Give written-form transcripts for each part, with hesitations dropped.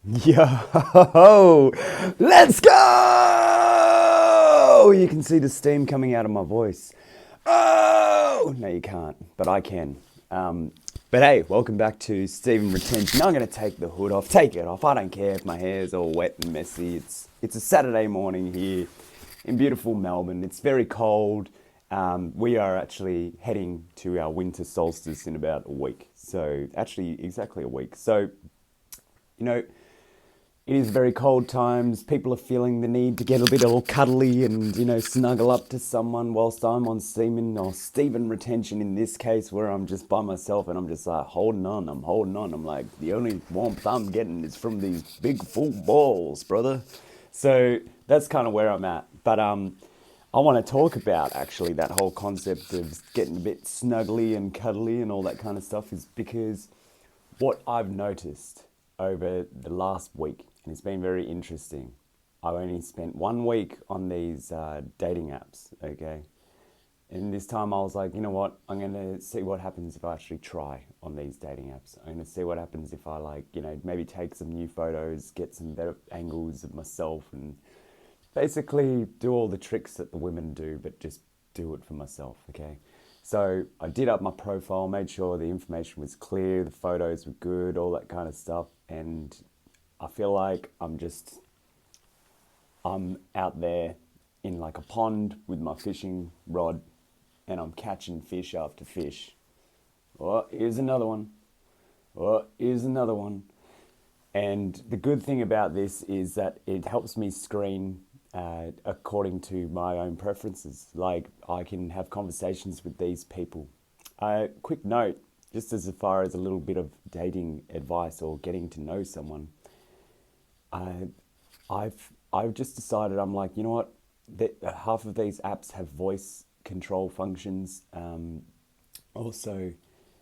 Yo, let's go! You can see the steam coming out of my voice. Oh, no, you can't, but I can. But hey, welcome back to Steven Retention. I'm going to take the hood off, take it off. I don't care if my hair's all wet and messy. It's a Saturday morning here in beautiful Melbourne. It's very cold. We are actually heading to our winter solstice in about a week. So, actually, exactly a week. So, you know, it is very cold times. People are feeling the need to get a bit all cuddly and, snuggle up to someone whilst I'm on Semen or Steven Retention in this case, where I'm just by myself and I'm just like holding on. I'm holding on. I'm like, the only warmth I'm getting is from these big full balls, brother. So that's kind of where I'm at. But I want to talk about actually that whole concept of getting a bit snuggly and cuddly and all that kind of stuff is because what I've noticed over the last week, and it's been very interesting. I've only spent 1 week on these dating apps, okay? And this time I was like, you know what? I'm going to see what happens if I actually try on these dating apps. I'm going to see what happens if I maybe take some new photos, get some better angles of myself and basically do all the tricks that the women do, but just do it for myself, okay? So I did up my profile, made sure the information was clear, the photos were good, all that kind of stuff. And I feel like I'm out there in like a pond with my fishing rod and I'm catching fish after fish. Oh, here's another one. Oh, here's another one. And the good thing about this is that it helps me screen according to my own preferences. Like I can have conversations with these people. Quick note, just as far as a little bit of dating advice or getting to know someone, I've just decided I'm like, you know what, half of these apps have voice control functions. Also,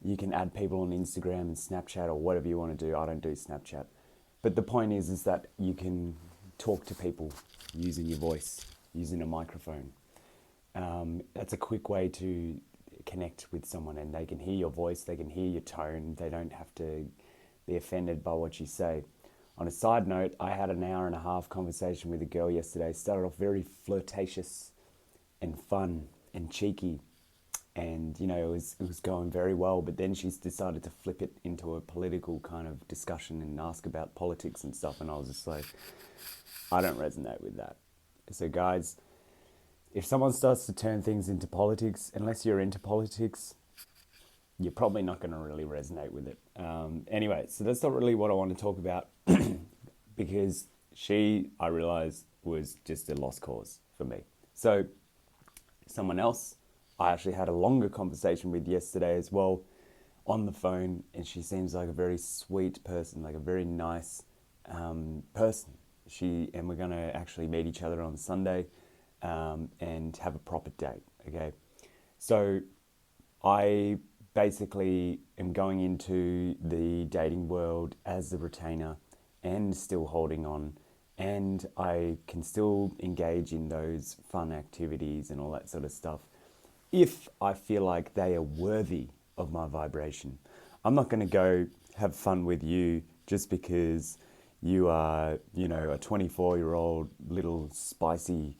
you can add people on Instagram and Snapchat or whatever you want to do. I don't do Snapchat, but the point is that you can talk to people using your voice, using a microphone. That's a quick way to connect with someone and they can hear your voice, they can hear your tone, they don't have to be offended by what you say. On a side note, I had an hour and a half conversation with a girl yesterday. Started off very flirtatious and fun and cheeky and it was going very well, but then she's decided to flip it into a political kind of discussion and ask about politics and stuff, and I was just like, I don't resonate with that. So guys, if someone starts to turn things into politics, unless you're into politics, you're probably not going to really resonate with it. Anyway, so that's not really what I want to talk about because I realized, was just a lost cause for me. So someone else I actually had a longer conversation with yesterday as well on the phone, and she seems like a very sweet person, like a very nice person. And we're going to actually meet each other on Sunday and have a proper date, okay? So I basically am going into the dating world as the retainer and still holding on, and I can still engage in those fun activities and all that sort of stuff if I feel like they are worthy of my vibration. I'm not going to go have fun with you just because you are, a 24-year-old little spicy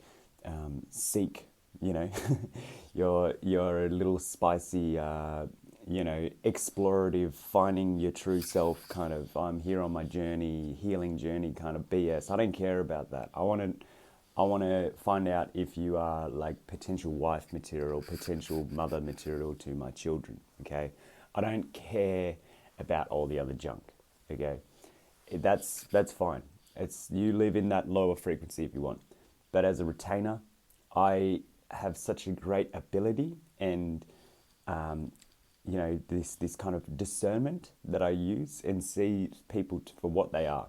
Sikh, you're a little spicy, explorative, finding your true self kind of, I'm here on my journey, healing journey kind of BS. I don't care about that. I want to find out if you are like potential wife material, potential mother material to my children, okay? I don't care about all the other junk, okay? That's fine. You live in that lower frequency if you want. But as a retainer, I have such a great ability and this kind of discernment that I use and see people for what they are.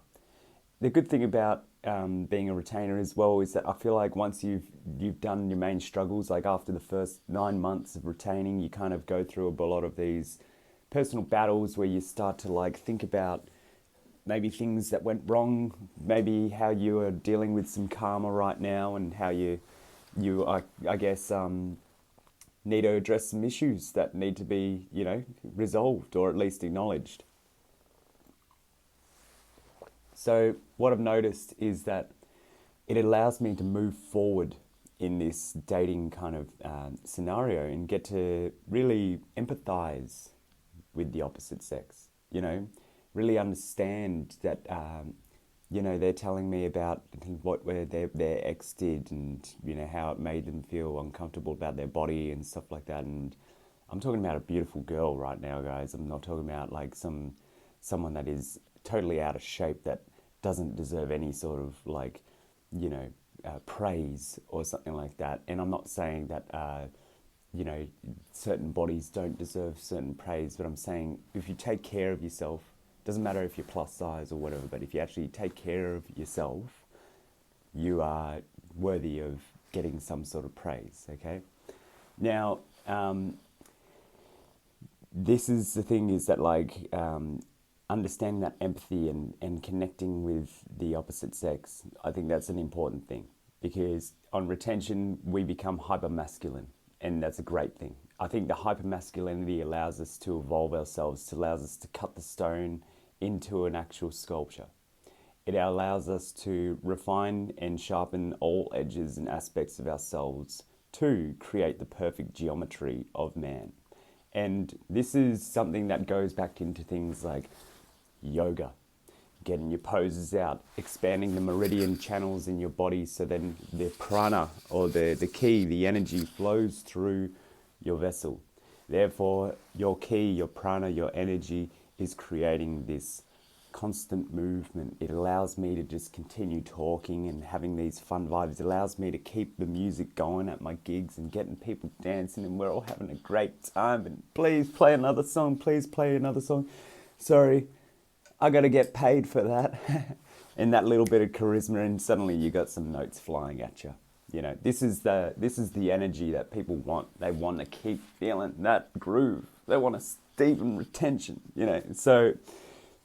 The good thing about being a retainer as well is that I feel like once you've done your main struggles, like after the first 9 months of retaining, you kind of go through a lot of these personal battles where you start to like think about maybe things that went wrong, maybe how you are dealing with some karma right now, and how you I guess need to address some issues that need to be resolved or at least acknowledged. So what I've noticed is that it allows me to move forward in this dating kind of scenario and get to really empathize with the opposite sex, really understand that, they're telling me about what their ex did and, how it made them feel uncomfortable about their body and stuff like that. And I'm talking about a beautiful girl right now, guys. I'm not talking about like someone that is totally out of shape that doesn't deserve any sort of like, praise or something like that. And I'm not saying that, certain bodies don't deserve certain praise, but I'm saying if you take care of yourself, doesn't matter if you're plus size or whatever, but if you actually take care of yourself, you are worthy of getting some sort of praise, okay? Now, this is the thing is that like, understanding that empathy and connecting with the opposite sex, I think that's an important thing because on retention, we become hyper-masculine and that's a great thing. I think the hyper-masculinity allows us to evolve ourselves, allows us to cut the stone into an actual sculpture. It allows us to refine and sharpen all edges and aspects of ourselves to create the perfect geometry of man. And this is something that goes back into things like yoga, getting your poses out, expanding the meridian channels in your body so then the prana or the ki, the energy flows through your vessel. Therefore, your ki, your prana, your energy is creating this constant movement. It allows me to just continue talking and having these fun vibes. It allows me to keep the music going at my gigs and getting people dancing and we're all having a great time. And please play another song. Please play another song. Sorry, I got to get paid for that. And that little bit of charisma and suddenly you got some notes flying at you. This is the energy that people want. They want to keep feeling that groove. They want to deepen retention, So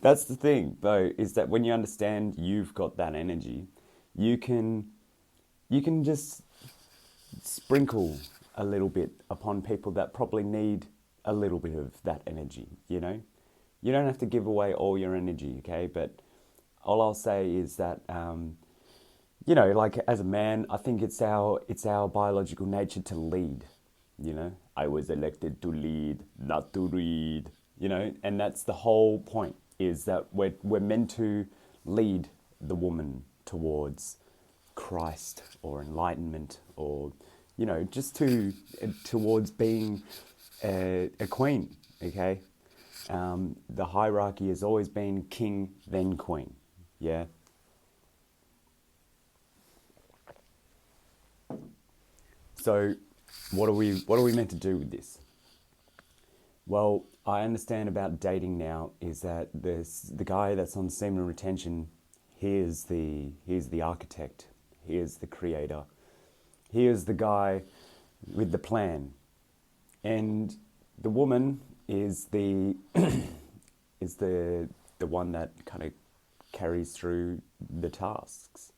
that's the thing, though, is that when you understand you've got that energy, you can just sprinkle a little bit upon people that probably need a little bit of that energy, You don't have to give away all your energy, okay? But all I'll say is that, like as a man, I think it's our biological nature to lead, I was elected to lead, not to read, and that's the whole point. Is that we're meant to lead the woman towards Christ or enlightenment or, just towards being a queen, okay? The hierarchy has always been king, then queen, yeah? So what are we meant to do with this? Well, I understand about dating now is that the guy that's on semen retention, he is the architect, he is the creator, he is the guy with the plan, and the woman is the one that kind of carries through the tasks.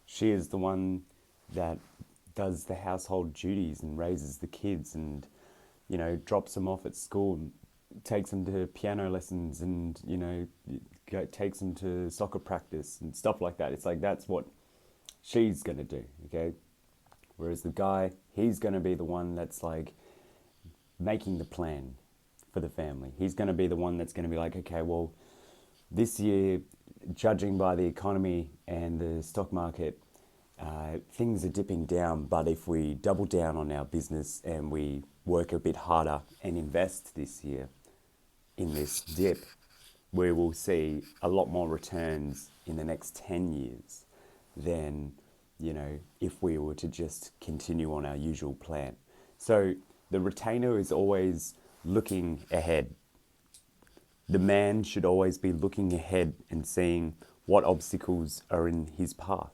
She is the one that does the household duties and raises the kids and drops them off at school, takes them to piano lessons and, takes them to soccer practice and stuff like that. It's like, that's what she's going to do, okay? Whereas the guy, he's going to be the one that's like making the plan for the family. He's going to be the one that's going to be like, okay, well, this year, judging by the economy and the stock market, things are dipping down, but if we double down on our business and we work a bit harder and invest this year in this dip, we will see a lot more returns in the next 10 years than, if we were to just continue on our usual plan. So the retainer is always looking ahead. The man should always be looking ahead and seeing what obstacles are in his path.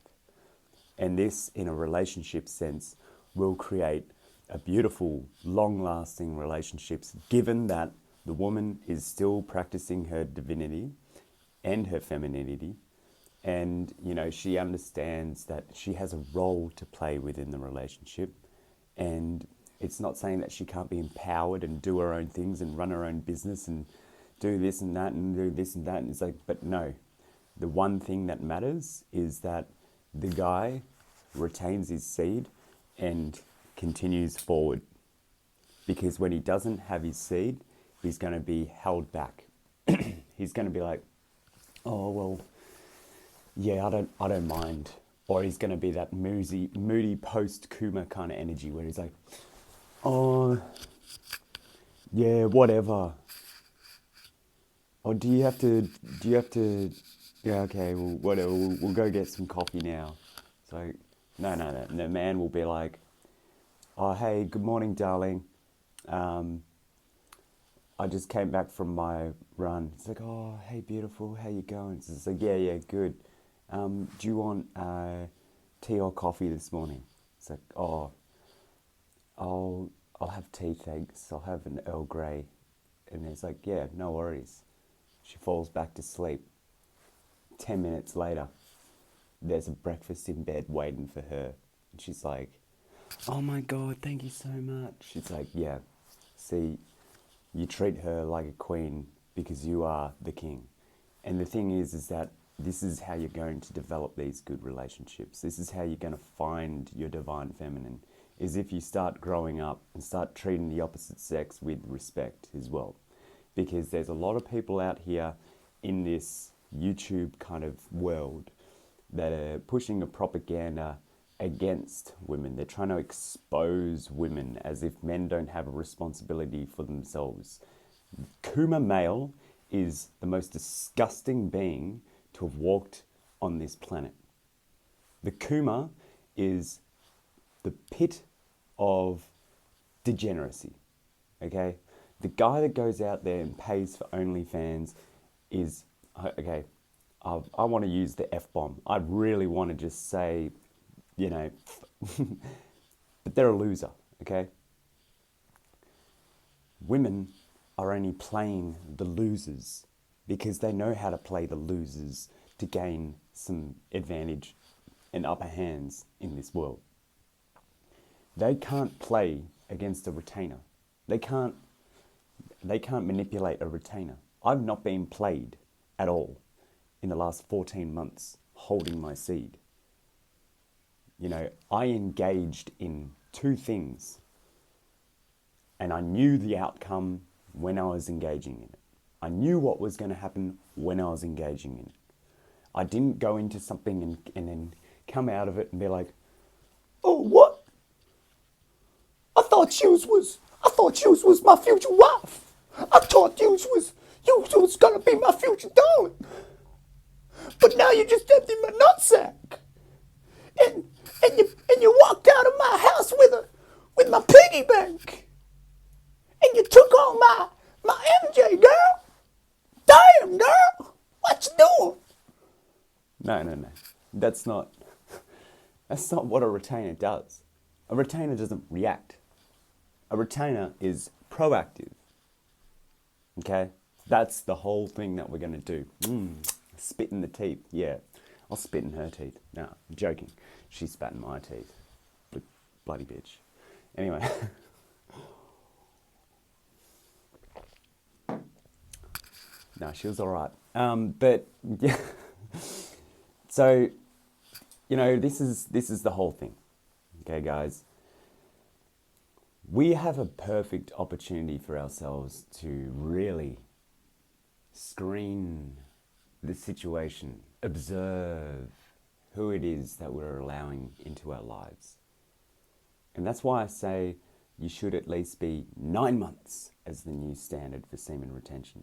And this, in a relationship sense, will create a beautiful, long-lasting relationships, given that the woman is still practicing her divinity and her femininity. And, she understands that she has a role to play within the relationship. And it's not saying that she can't be empowered and do her own things and run her own business and do this and that and do this and that. And it's like, but no, the one thing that matters is that the guy retains his seed and continues forward. Because when he doesn't have his seed, he's going to be held back. He's going to be like, oh, well, yeah, I don't mind. Or he's going to be that moody post-Kuma kind of energy where he's like, oh, yeah, whatever. Or do you have to, yeah, okay, well, whatever, we'll go get some coffee now. So, no. And the man will be like, oh, hey, good morning, darling. I just came back from my run. It's like, oh, hey, beautiful, how you going? It's like, yeah, good. Do you want tea or coffee this morning? It's like, oh, I'll have tea, thanks. I'll have an Earl Grey. And it's like, yeah, no worries. She falls back to sleep. 10 minutes later, there's a breakfast in bed waiting for her. And she's like, oh my God, thank you so much. She's like, yeah, see, you treat her like a queen because you are the king. And the thing is that this is how you're going to develop these good relationships. This is how you're going to find your divine feminine, is if you start growing up and start treating the opposite sex with respect as well. Because there's a lot of people out here in this YouTube kind of world that are pushing a propaganda against women. They're trying to expose women as if men don't have a responsibility for themselves. Kuma male is the most disgusting being to have walked on this planet. The Kuma is the pit of degeneracy, okay? The guy that goes out there and pays for OnlyFans is, okay, I want to use the F-bomb. I really want to just say, you know, but they're a loser, okay? Women are only playing the losers because they know how to play the losers to gain some advantage and upper hands in this world. They can't play against a retainer. They can't manipulate a retainer. I've not been played at all in the last 14 months holding my seed. You know, I engaged in 2 things and I knew the outcome when I was engaging in it. I knew what was going to happen when I was engaging in it. I didn't go into something and then come out of it and be like, oh, what? I thought you was my future wife. I thought you was going to be my future darling. But now you just emptied my nutsack. And you walked out of my house with my piggy bank. And you took all my MJ, girl. Damn, girl. What you doing? No. That's not what a retainer does. A retainer doesn't react. A retainer is proactive. Okay? That's the whole thing that we're going to do. Spit in the teeth. Yeah. I'll spit in her teeth. No, I'm joking. She spat in my teeth. Bloody bitch. Anyway. No, she was all right. But yeah. So, you know, this is the whole thing. Okay, guys. We have a perfect opportunity for ourselves to really screen the situation, observe who it is that we're allowing into our lives. And that's why I say you should at least be 9 months as the new standard for semen retention.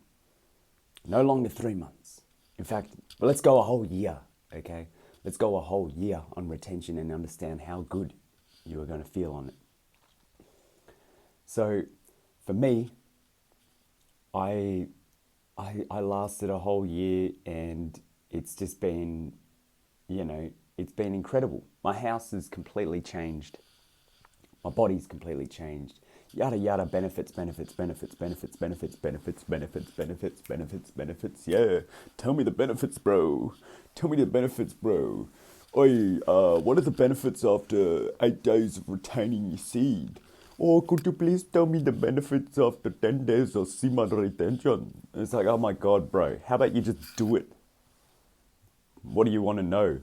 No longer 3 months. In fact, let's go a whole year, okay? Let's go a whole year on retention and understand how good you are going to feel on it. So, for me, I lasted a whole year and it's just been, you know, it's been incredible. My house has completely changed. My body's completely changed. Yada yada, benefits. Yeah, tell me the benefits, bro. Oi, what are the benefits after 8 days of retaining your seed? Or could you please tell me the benefits after 10 days of semen retention? And it's like, oh my God, bro, how about you just do it? What do you want to know?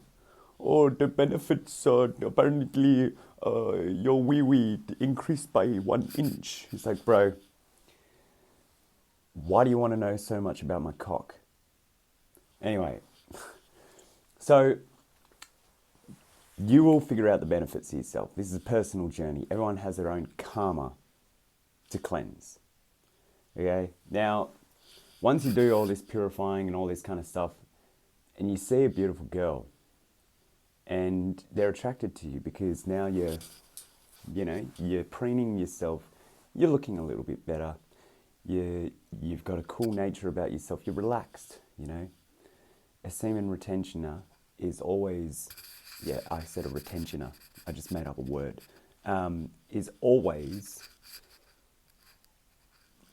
Oh, the benefits are apparently your wee increased by 1 inch. It's like, bro, why do you want to know so much about my cock? Anyway, so you will figure out the benefits to yourself. This is a personal journey. Everyone has their own karma to cleanse. Okay? Now, once you do all this purifying and all this kind of stuff, and you see a beautiful girl, and they're attracted to you because now you're preening yourself, you're looking a little bit better, you've got a cool nature about yourself, you're relaxed, you know. A semen retentioner is always, yeah, I said a retentioner, I just made up a word, is always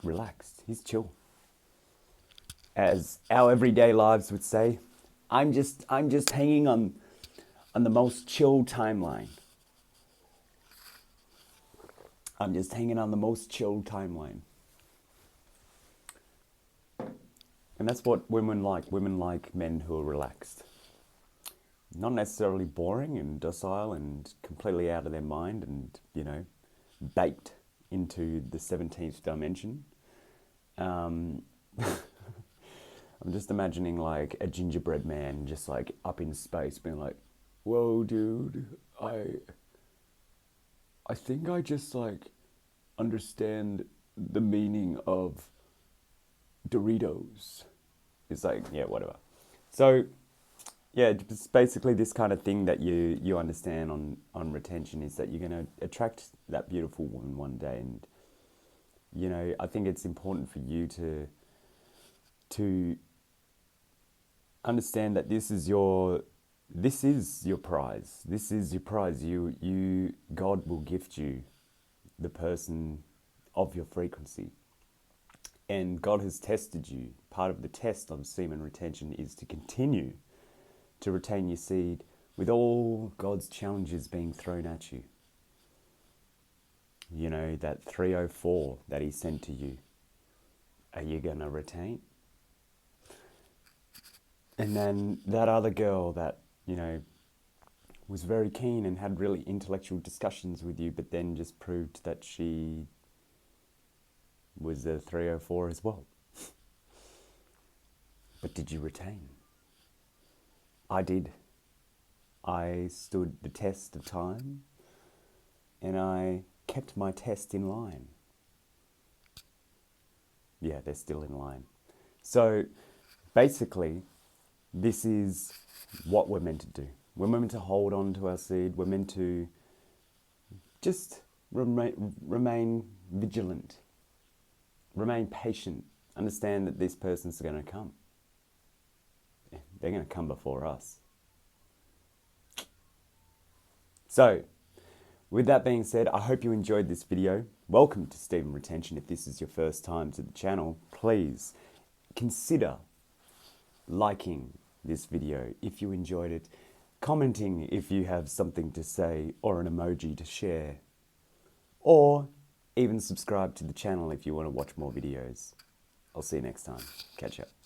relaxed, he's chill. As our everyday lives would say, I'm just hanging on the most chill timeline. I'm just hanging on the most chill timeline. And that's what women like. Women like men who are relaxed. Not necessarily boring and docile and completely out of their mind and, you know, baked into the 17th dimension. I'm just imagining like a gingerbread man just like up in space being like, whoa, dude, I think I just like understand the meaning of Doritos. It's like, yeah, whatever. So, yeah, it's basically this kind of thing that you understand on retention is that you're going to attract that beautiful woman one day. And, you know, I think it's important for you to understand that this is your prize. This is your prize. God will gift you the person of your frequency. And God has tested you. Part of the test on semen retention is to continue to retain your seed with all God's challenges being thrown at you. You know, that 304 that he sent to you. Are you going to retain? And then that other girl that, you know, was very keen and had really intellectual discussions with you, but then just proved that she was a 304 as well. But did you retain? I did. I stood the test of time and I kept my test in line. Yeah, they're still in line. So basically, this is what we're meant to do. We're meant to hold on to our seed. We're meant to just remain vigilant, remain patient, understand that this person's going to come. They're going to come before us. So, with that being said, I hope you enjoyed this video. Welcome to Semen Retention. If this is your first time to the channel, please consider liking this video if you enjoyed it, commenting if you have something to say or an emoji to share, or even subscribe to the channel if you want to watch more videos. I'll see you next time. Catch up.